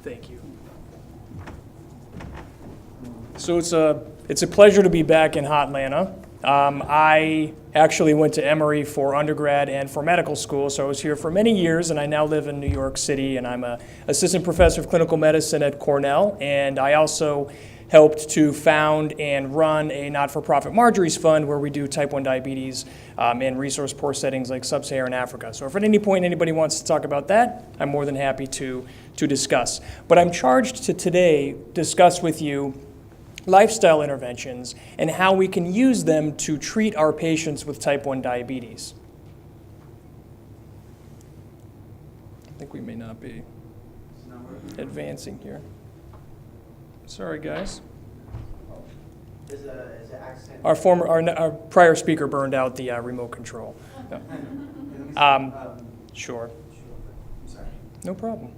Thank you. So it's a pleasure to be back in Hotlanta. I actually went to Emory for undergrad and for medical school, so I was here for many years, and I now live in New York City, and I'm an assistant professor of clinical medicine at Cornell, and I also helped to found and run a not-for-profit Marjorie's Fund where we do type 1 diabetes in resource-poor settings like sub-Saharan Africa. So if at any point anybody wants to talk about that, I'm more than happy to discuss. But I'm charged to today discuss with you lifestyle interventions and how we can use them to treat our patients with type 1 diabetes. I think we may not be advancing here. Sorry, guys. Our prior speaker burned out the remote control. No. Sure. Sorry. No problem.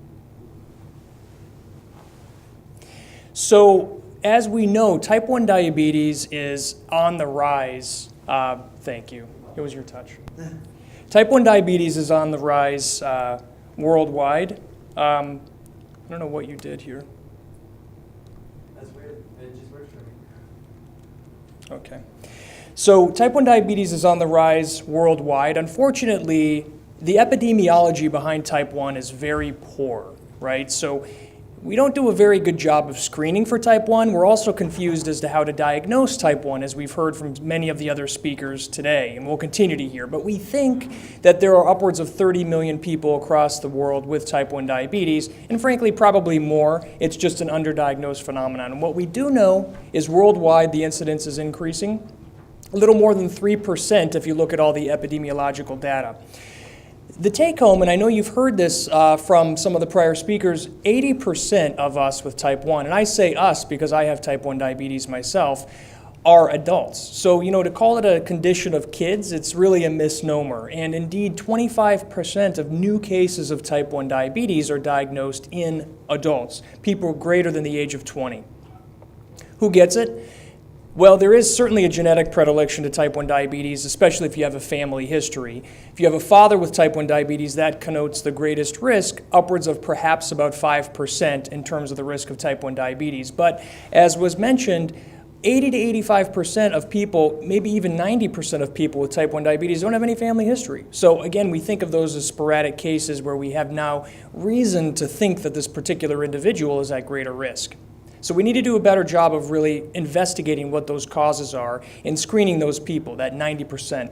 So, as we know, type 1 diabetes is on the rise. Thank you. It was your touch. Type 1 diabetes is on the rise worldwide. I don't know what you did here. That's weird. It just works for me. Okay. So type 1 diabetes is on the rise worldwide. Unfortunately, the epidemiology behind type 1 is very poor, right? So we don't do a very good job of screening for type 1. We're also confused as to how to diagnose type 1, as we've heard from many of the other speakers today, and we'll continue to hear. But we think that there are upwards of 30 million people across the world with type 1 diabetes, and frankly, probably more. It's just an underdiagnosed phenomenon. And what we do know is worldwide the incidence is increasing, a little more than 3% if you look at all the epidemiological data. The take-home, and I know you've heard this from some of the prior speakers, 80% of us with type 1, and I say us because I have type 1 diabetes myself, are adults. So, to call it a condition of kids, it's really a misnomer. And indeed, 25% of new cases of type 1 diabetes are diagnosed in adults, people greater than the age of 20. Who gets it? Well, there is certainly a genetic predilection to type 1 diabetes, especially if you have a family history. If you have a father with type 1 diabetes, that connotes the greatest risk, upwards of perhaps about 5% in terms of the risk of type 1 diabetes. But as was mentioned, 80 to 85% of people, maybe even 90% of people with type 1 diabetes don't have any family history. So again, we think of those as sporadic cases where we have now reason to think that this particular individual is at greater risk. So we need to do a better job of really investigating what those causes are and screening those people, that 90%.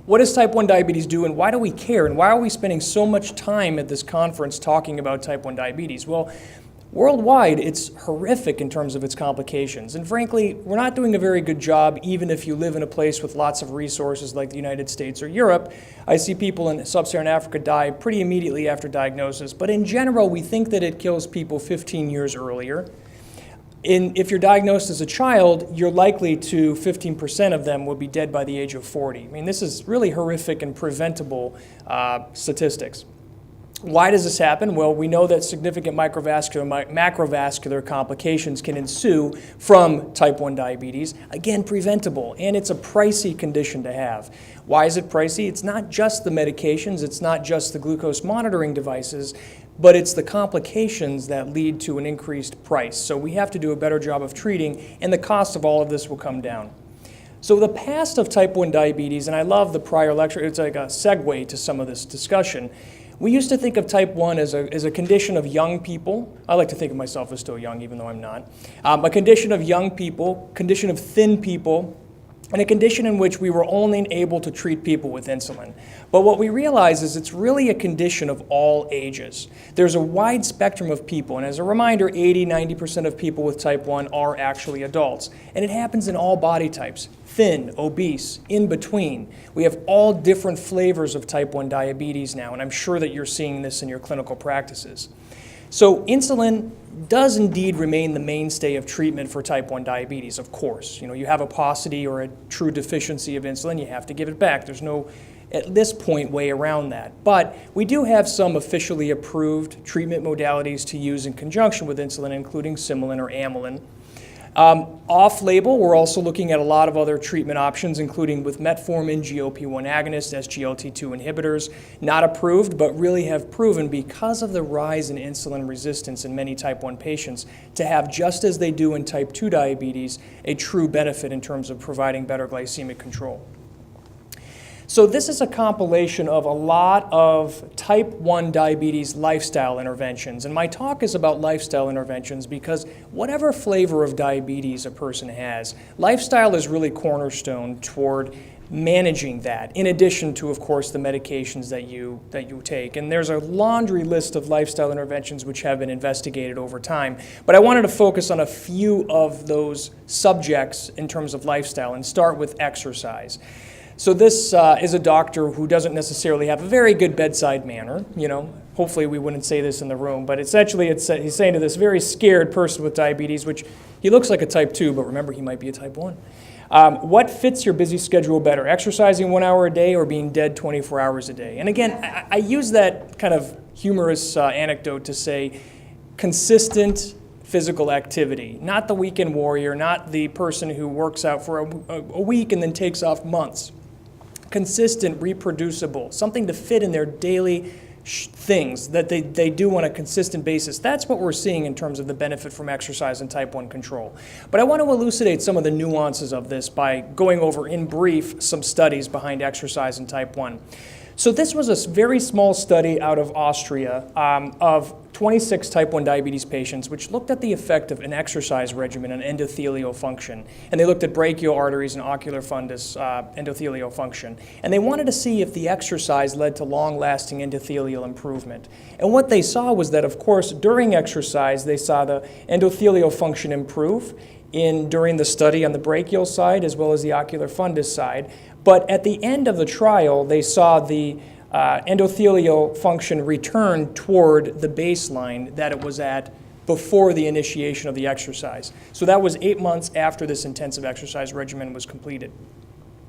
What does type 1 diabetes do, and why do we care, and why are we spending so much time at this conference talking about type 1 diabetes? Well, worldwide, it's horrific in terms of its complications. And frankly, we're not doing a very good job even if you live in a place with lots of resources like the United States or Europe. I see people in sub-Saharan Africa die pretty immediately after diagnosis. But in general, we think that it kills people 15 years earlier. If you're diagnosed as a child, you're likely to, 15% of them will be dead by the age of 40. I mean, this is really horrific and preventable statistics. Why does this happen? Well, we know that significant macrovascular complications can ensue from type 1 diabetes. Again, preventable, and it's a pricey condition to have. Why is it pricey? It's not just the medications, it's not just the glucose monitoring devices, but it's the complications that lead to an increased price. So we have to do a better job of treating, and the cost of all of this will come down. So the past of type 1 diabetes, and I love the prior lecture, it's like a segue to some of this discussion. We used to think of type 1 as a condition of young people. I like to think of myself as still young, even though I'm not. A condition of young people, condition of thin people, and a condition in which we were only able to treat people with insulin. But what we realize is it's really a condition of all ages. There's a wide spectrum of people, and as a reminder, 80–90% of people with type 1 are actually adults. And it happens in all body types, thin, obese, in between. We have all different flavors of type 1 diabetes now, and I'm sure that you're seeing this in your clinical practices. So insulin does indeed remain the mainstay of treatment for type 1 diabetes, of course. You have a paucity or a true deficiency of insulin, you have to give it back. There's no, at this point, way around that. But we do have some officially approved treatment modalities to use in conjunction with insulin, including Similan or Amylin. Off-label, we're also looking at a lot of other treatment options, including with metformin, GLP-1 agonists, SGLT2 inhibitors, not approved, but really have proven, because of the rise in insulin resistance in many type 1 patients, to have, just as they do in type 2 diabetes, a true benefit in terms of providing better glycemic control. So this is a compilation of a lot of type 1 diabetes lifestyle interventions. And my talk is about lifestyle interventions because whatever flavor of diabetes a person has, lifestyle is really cornerstone toward managing that, in addition to, of course, the medications that you take. And there's a laundry list of lifestyle interventions which have been investigated over time. But I wanted to focus on a few of those subjects in terms of lifestyle and start with exercise. So this is a doctor who doesn't necessarily have a very good bedside manner. Hopefully we wouldn't say this in the room, but essentially he's saying to this very scared person with diabetes, which he looks like a type 2, but remember he might be a type 1. What fits your busy schedule better, exercising 1 hour a day or being dead 24 hours a day? And again, I use that kind of humorous anecdote to say consistent physical activity, not the weekend warrior, not the person who works out for a week and then takes off months. Consistent, reproducible, something to fit in their daily things that they do on a consistent basis. That's what we're seeing in terms of the benefit from exercise and type 1 control. But I want to elucidate some of the nuances of this by going over in brief some studies behind exercise and type 1. So this was a very small study out of Austria of 26 type 1 diabetes patients, which looked at the effect of an exercise regimen on endothelial function. And they looked at brachial arteries and ocular fundus endothelial function. And they wanted to see if the exercise led to long-lasting endothelial improvement. And what they saw was that, of course, during exercise, they saw the endothelial function improve during the study on the brachial side as well as the ocular fundus side. But at the end of the trial, they saw the endothelial function return toward the baseline that it was at before the initiation of the exercise. So that was 8 months after this intensive exercise regimen was completed.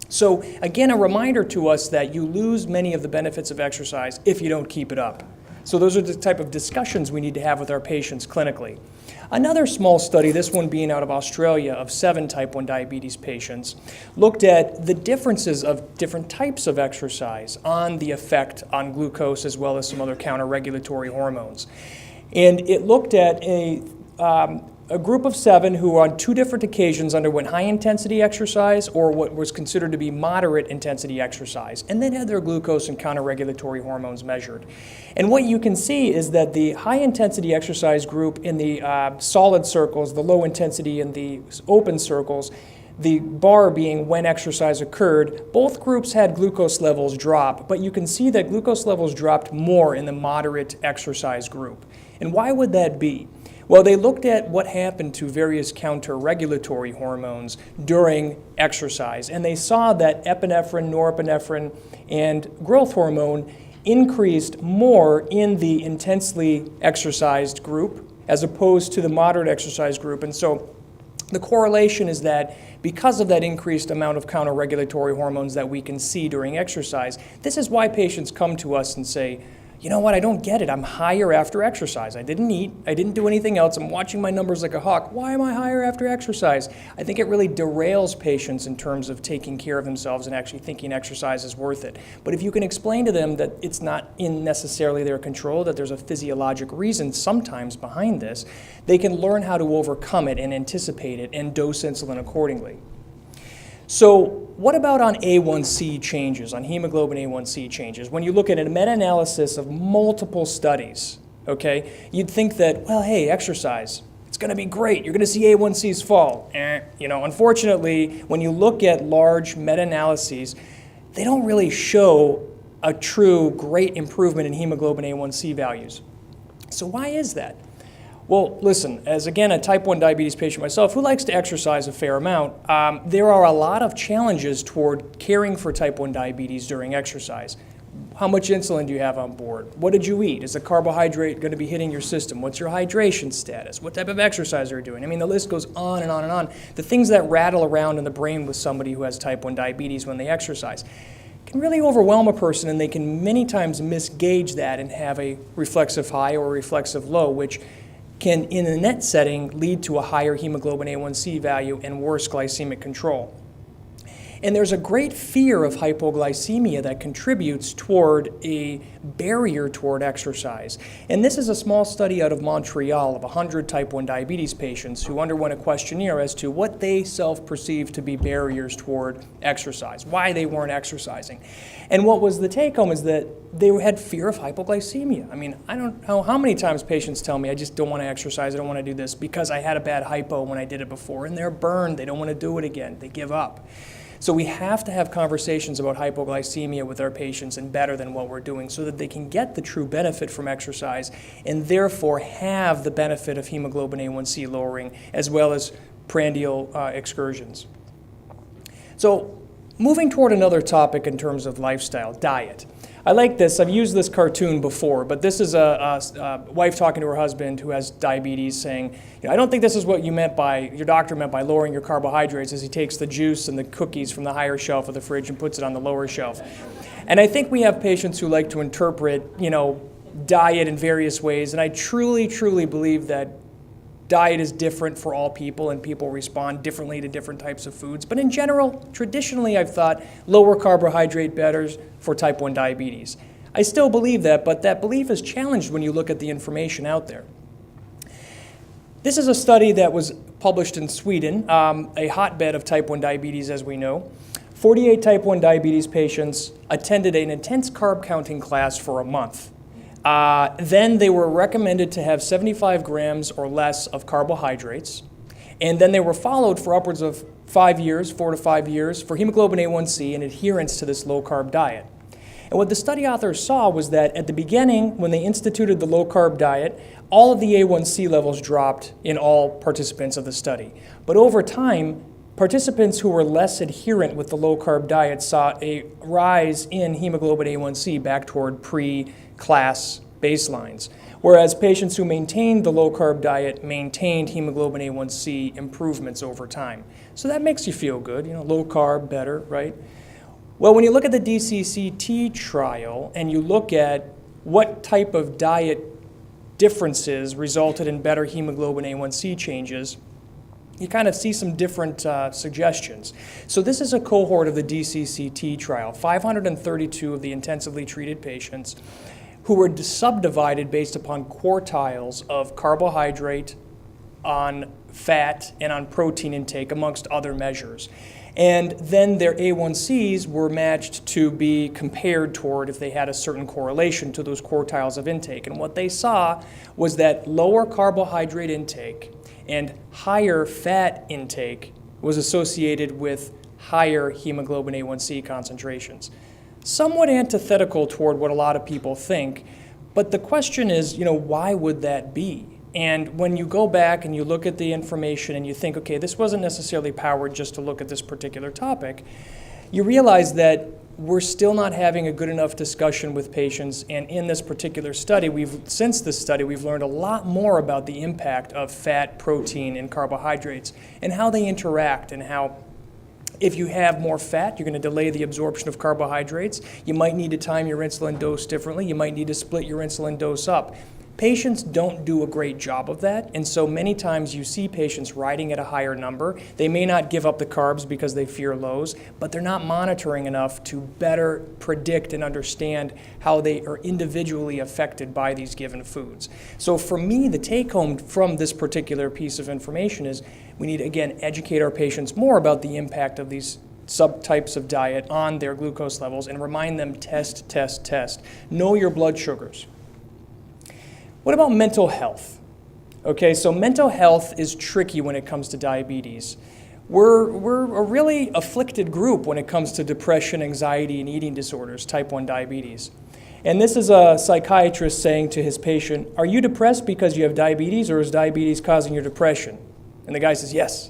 So again, a reminder to us that you lose many of the benefits of exercise if you don't keep it up. So those are the type of discussions we need to have with our patients clinically. Another small study, this one being out of Australia, of 7 type 1 diabetes patients, looked at the differences of different types of exercise on the effect on glucose as well as some other counter-regulatory hormones. And it looked at a group of 7 who on 2 different occasions underwent high-intensity exercise or what was considered to be moderate-intensity exercise, and then had their glucose and counter-regulatory hormones measured. And what you can see is that the high-intensity exercise group in the solid circles, the low-intensity in the open circles, the bar being when exercise occurred, both groups had glucose levels drop, but you can see that glucose levels dropped more in the moderate exercise group. And why would that be? Well, they looked at what happened to various counter-regulatory hormones during exercise, and they saw that epinephrine, norepinephrine, and growth hormone increased more in the intensely exercised group as opposed to the moderate exercise group. And so the correlation is that because of that increased amount of counter-regulatory hormones that we can see during exercise, this is why patients come to us and say, you know what, I don't get it. I'm higher after exercise. I didn't eat. I didn't do anything else. I'm watching my numbers like a hawk. Why am I higher after exercise? I think it really derails patients in terms of taking care of themselves and actually thinking exercise is worth it. But if you can explain to them that it's not in necessarily their control, that there's a physiologic reason sometimes behind this, they can learn how to overcome it and anticipate it and dose insulin accordingly. So what about on A1C changes, on hemoglobin A1C changes? When you look at a meta-analysis of multiple studies, okay, you'd think that, well, hey, exercise, it's going to be great. You're going to see A1Cs fall. Unfortunately, when you look at large meta-analyses, they don't really show a true great improvement in hemoglobin A1C values. So why is that? Well, listen, as again a type 1 diabetes patient myself who likes to exercise a fair amount, there are a lot of challenges toward caring for type 1 diabetes during exercise. How much insulin do you have on board? What did you eat? Is the carbohydrate going to be hitting your system? What's your hydration status? What type of exercise are you doing? I mean, the list goes on and on and on. The things that rattle around in the brain with somebody who has type 1 diabetes when they exercise can really overwhelm a person, and they can many times misgauge that and have a reflexive high or a reflexive low, which can, in a net setting, lead to a higher hemoglobin A1C value and worse glycemic control. And there's a great fear of hypoglycemia that contributes toward a barrier toward exercise. And this is a small study out of Montreal of 100 type 1 diabetes patients who underwent a questionnaire as to what they self-perceived to be barriers toward exercise, why they weren't exercising. And what was the take-home is that they had fear of hypoglycemia. I mean, I don't know how many times patients tell me, I just don't want to exercise, I don't want to do this because I had a bad hypo when I did it before, and they're burned, they don't want to do it again, they give up. So we have to have conversations about hypoglycemia with our patients and better than what we're doing so that they can get the true benefit from exercise and therefore have the benefit of hemoglobin A1C lowering as well as prandial excursions. So moving toward another topic in terms of lifestyle, diet. I like this. I've used this cartoon before, but this is a wife talking to her husband who has diabetes saying, I don't think this is what your doctor meant by lowering your carbohydrates, as he takes the juice and the cookies from the higher shelf of the fridge and puts it on the lower shelf. And I think we have patients who like to interpret, diet in various ways, and I truly, truly believe that diet is different for all people and people respond differently to different types of foods. But in general, traditionally I've thought lower carbohydrate better for type 1 diabetes. I still believe that, but that belief is challenged when you look at the information out there. This is a study that was published in Sweden, a hotbed of type 1 diabetes as we know. 48 type 1 diabetes patients attended an intense carb counting class for a month. Then they were recommended to have 75 grams or less of carbohydrates. And then they were followed for upwards of 4 to 5 years, for hemoglobin A1C and adherence to this low-carb diet. And what the study authors saw was that at the beginning, when they instituted the low-carb diet, all of the A1C levels dropped in all participants of the study. But over time, participants who were less adherent with the low-carb diet saw a rise in hemoglobin A1C back toward pre-class baselines, whereas patients who maintained the low-carb diet maintained hemoglobin A1C improvements over time. So that makes you feel good, low-carb, better, right? Well, when you look at the DCCT trial and you look at what type of diet differences resulted in better hemoglobin A1C changes, you kind of see some different suggestions. So this is a cohort of the DCCT trial, 532 of the intensively treated patients who were subdivided based upon quartiles of carbohydrate, on fat, and on protein intake, amongst other measures. And then their A1Cs were matched to be compared toward if they had a certain correlation to those quartiles of intake. And what they saw was that lower carbohydrate intake and higher fat intake was associated with higher hemoglobin A1C concentrations. Somewhat antithetical toward what a lot of people think, but the question is, why would that be? And when you go back and you look at the information and you think, okay, this wasn't necessarily powered just to look at this particular topic, you realize that we're still not having a good enough discussion with patients. And in this particular study, since this study, we've learned a lot more about the impact of fat, protein, and carbohydrates and how they interact and how if you have more fat, you're going to delay the absorption of carbohydrates. You might need to time your insulin dose differently. You might need to split your insulin dose up. Patients don't do a great job of that, and so many times you see patients riding at a higher number. They may not give up the carbs because they fear lows, but they're not monitoring enough to better predict and understand how they are individually affected by these given foods. So for me, the take-home from this particular piece of information is we need to, again, educate our patients more about the impact of these subtypes of diet on their glucose levels and remind them test, test, test. Know your blood sugars. What about mental health? Okay, so mental health is tricky when it comes to diabetes. We're a really afflicted group when it comes to depression, anxiety, and eating disorders, type 1 diabetes. And this is a psychiatrist saying to his patient, are you depressed because you have diabetes, or is diabetes causing your depression? And the guy says, yes.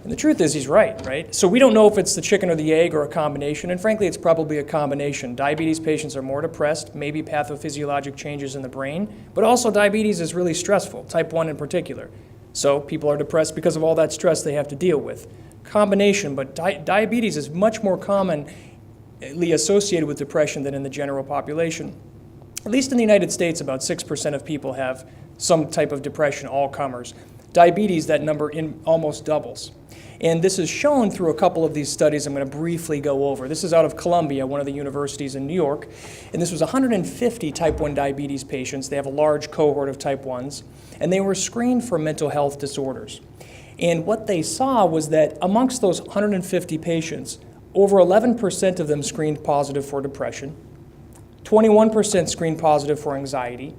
And the truth is, he's right? So we don't know if it's the chicken or the egg or a combination, and frankly, it's probably a combination. Diabetes patients are more depressed, maybe pathophysiologic changes in the brain, but also diabetes is really stressful, type 1 in particular. So people are depressed because of all that stress they have to deal with. Combination, but diabetes is much more commonly associated with depression than in the general population. At least in the United States, about 6% of people have some type of depression, all comers. Diabetes, that number almost doubles. And this is shown through a couple of these studies I'm going to briefly go over. This is out of Columbia, one of the universities in New York, and this was 150 type 1 diabetes patients. They have a large cohort of type 1s, and they were screened for mental health disorders. And what they saw was that amongst those 150 patients, over 11% of them screened positive for depression, 21% screened positive for anxiety,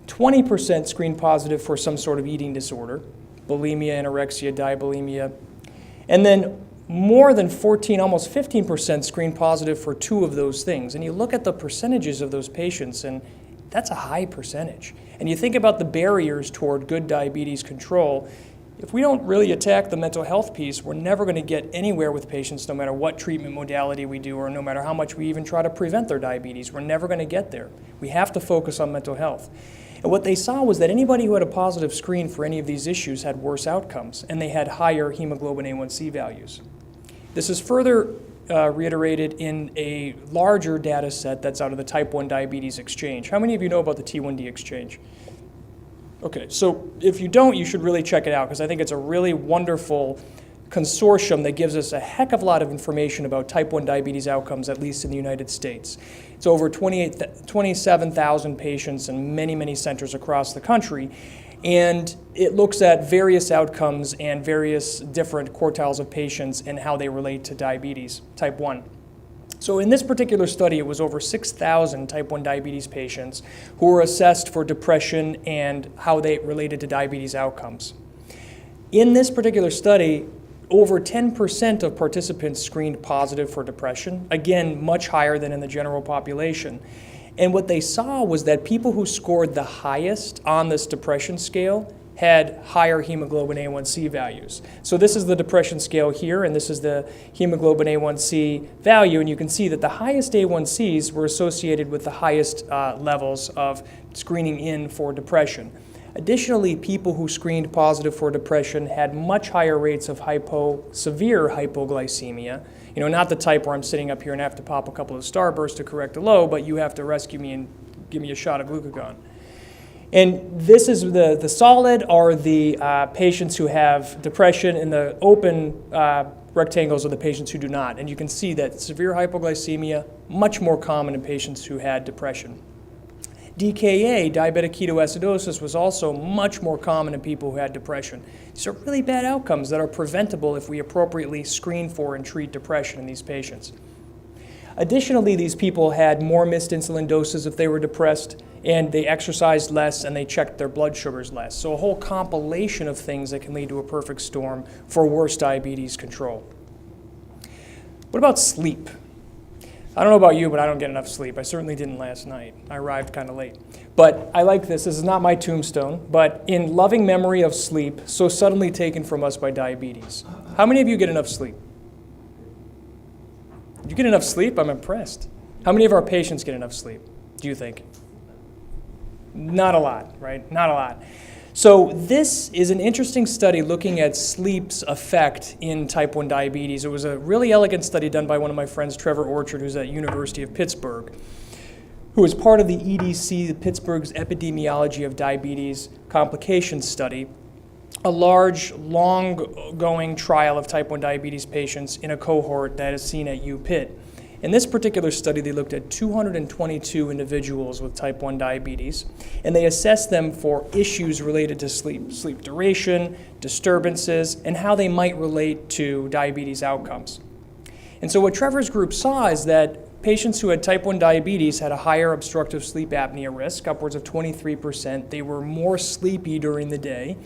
20% screened positive for some sort of eating disorder, bulimia, anorexia, diabulimia, and then more than 14, almost 15% screened positive for 2 of those things. And you look at the percentages of those patients, and that's a high percentage. And you think about the barriers toward good diabetes control. If we don't really attack the mental health piece, we're never going to get anywhere with patients, no matter what treatment modality we do, or no matter how much we even try to prevent their diabetes. We're never going to get there. We have to focus on mental health. And what they saw was that anybody who had a positive screen for any of these issues had worse outcomes, and they had higher hemoglobin A1C values. This is further reiterated in a larger data set that's out of the Type 1 Diabetes Exchange. How many of you know about the T1D Exchange? Okay, so if you don't, you should really check it out, because I think it's a really wonderful consortium that gives us a heck of a lot of information about type 1 diabetes outcomes, at least in the United States. It's over 27,000 patients in many, many centers across the country, and it looks at various outcomes and various different quartiles of patients and how they relate to diabetes, type 1. So in this particular study, it was over 6,000 type 1 diabetes patients who were assessed for depression and how they related to diabetes outcomes. In this particular study, over 10% of participants screened positive for depression, again, much higher than in the general population. And what they saw was that people who scored the highest on this depression scale had higher hemoglobin A1C values. So this is the depression scale here, and this is the hemoglobin A1C value, and you can see that the highest A1Cs were associated with the highest levels of screening in for depression. Additionally, people who screened positive for depression had much higher rates of severe hypoglycemia. You know, not the type where I'm sitting up here and have to pop a couple of Starbursts to correct a low, but you have to rescue me and give me a shot of glucagon. And this is the solid are the patients who have depression, and the open rectangles are the patients who do not. And you can see that severe hypoglycemia, much more common in patients who had depression. DKA, diabetic ketoacidosis, was also much more common in people who had depression. These are really bad outcomes that are preventable if we appropriately screen for and treat depression in these patients. Additionally, these people had more missed insulin doses if they were depressed, and they exercised less, and they checked their blood sugars less. So a whole compilation of things that can lead to a perfect storm for worse diabetes control. What about sleep? I don't know about you, but I don't get enough sleep. I certainly didn't last night. I arrived kind of late. But I like this. This is not my tombstone, but in loving memory of sleep, so suddenly taken from us by diabetes. How many of you get enough sleep? Did you get enough sleep? I'm impressed. How many of our patients get enough sleep, do you think? Not a lot, right? Not a lot. So this is an interesting study looking at sleep's effect in type 1 diabetes. It was a really elegant study done by one of my friends, Trevor Orchard, who's at University of Pittsburgh, who is part of the EDC, Pittsburgh's Epidemiology of Diabetes Complications Study, a large, long-going trial of type 1 diabetes patients in a cohort that is seen at UPitt. In this particular study, they looked at 222 individuals with type 1 diabetes, and they assessed them for issues related to sleep duration, disturbances, and how they might relate to diabetes outcomes. And so what Trevor's group saw is that patients who had type 1 diabetes had a higher obstructive sleep apnea risk, upwards of 23%. They were more sleepy during the day,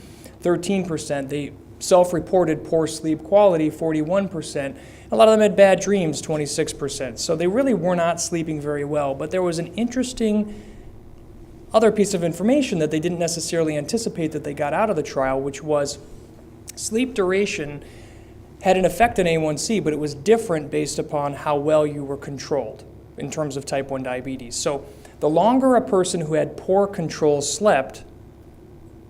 13%. They self-reported poor sleep quality, 41%. A lot of them had bad dreams, 26%. So they really were not sleeping very well. But there was an interesting other piece of information that they didn't necessarily anticipate that they got out of the trial, which was sleep duration had an effect on A1C, but it was different based upon how well you were controlled in terms of type 1 diabetes. So the longer a person who had poor control slept,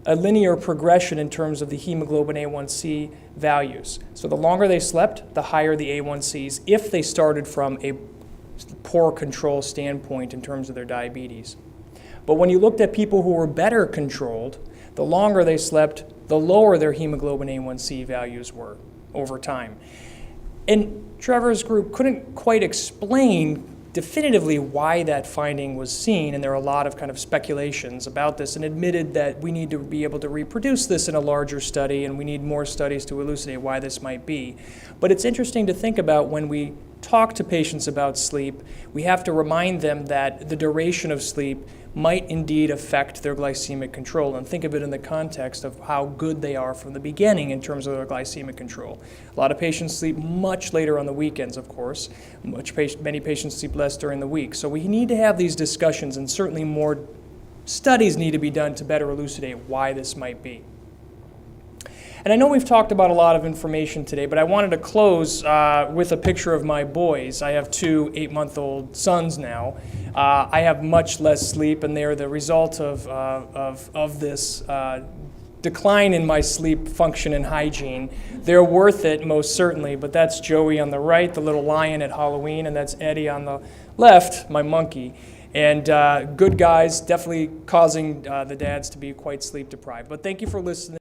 a linear progression in terms of the hemoglobin A1C values. So the longer they slept, the higher the A1Cs if they started from a poor control standpoint in terms of their diabetes. But when you looked at people who were better controlled, the longer they slept, the lower their hemoglobin A1C values were over time. And Trevor's group couldn't quite explain definitively why that finding was seen, and there are a lot of kind of speculations about this, and admitted that we need to be able to reproduce this in a larger study, and we need more studies to elucidate why this might be. But it's interesting to think about when we talk to patients about sleep, we have to remind them that the duration of sleep might indeed affect their glycemic control, and think of it in the context of how good they are from the beginning in terms of their glycemic control. A lot of patients sleep much later on the weekends, of course. Many patients sleep less during the week. So we need to have these discussions, and certainly more studies need to be done to better elucidate why this might be. And I know we've talked about a lot of information today, but I wanted to close with a picture of my boys. I have two 8-month-old sons now. I have much less sleep, and they're the result of this decline in my sleep function and hygiene. They're worth it, most certainly, but that's Joey on the right, the little lion at Halloween, and that's Eddie on the left, my monkey. And good guys, definitely causing the dads to be quite sleep deprived. But thank you for listening.